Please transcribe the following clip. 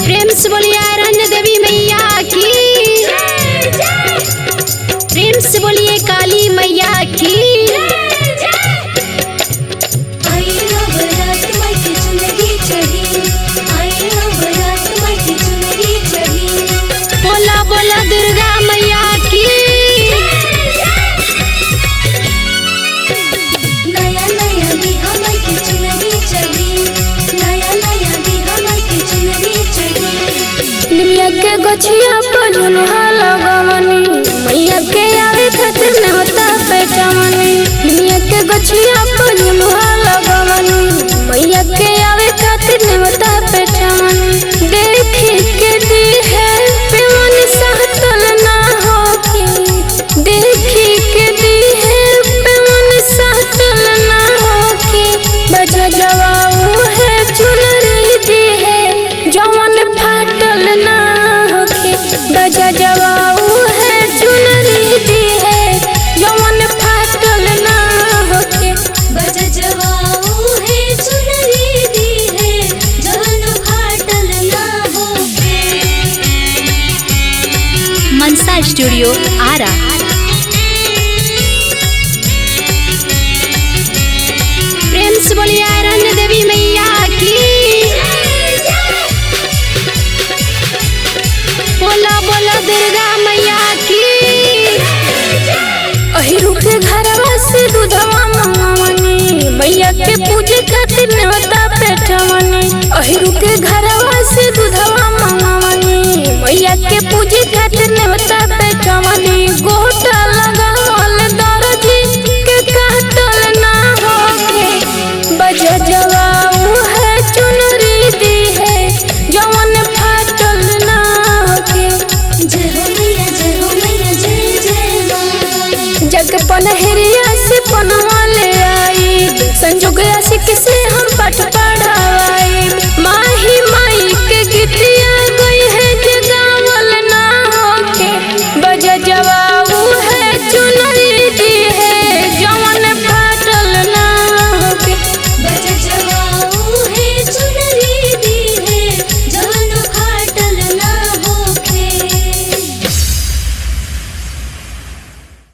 प्रेम से बोलिए आरण्य देवी मैया की, प्रेम से बोलिए काली मैया की। बोला बोला दुर्गा मैया की। नया नया बिहा माई के चुनरी चढ़ी, नया नया बिहा माई के चुनरी चढ़ी। निमिया के गछिया पर झुलुहा लगवनी, मैया के आवे खातिर नेवता पेटवनी। निमिया के गछिया पर झुलुहा लगवनी, मैया के आवे खातिर नेवता पेटवनी। देखी के दी है पेवन सहतल ना होके, देखी के दी है पेवन सहतल ना होके। बजा जवाऊ है चुनरी दी है जवन फाटल ना होके। बजा जवाऊ है चुनरी दी है जवन फाटल ना होके। बजा जवाऊ है चुनरी दी है जवन फाटल ना होके। मनसा स्टूडियो आरा। प्रेम से बोलिए आरण्य देवी मैया की। बोला बोला दुर्गा मैया की। अहिरु के घरवा से दूधवा मंगवनी, मैया के पूजे खातिर नेवता पेटवनी। अहिरु के घरवा से दूधवा मंगवनी, मैया के पूजे खातिर नेवता पेटवनी। गोटा लगावल दर्जी के काटल ना होके। बजा जवाऊ है चुनरी दी है जवन फाटल ना होके। जय हो मैया जय हो मैया जय जय माँ। जग पनहरिया से पनवा ले आई, संजोग आशिक से हम पट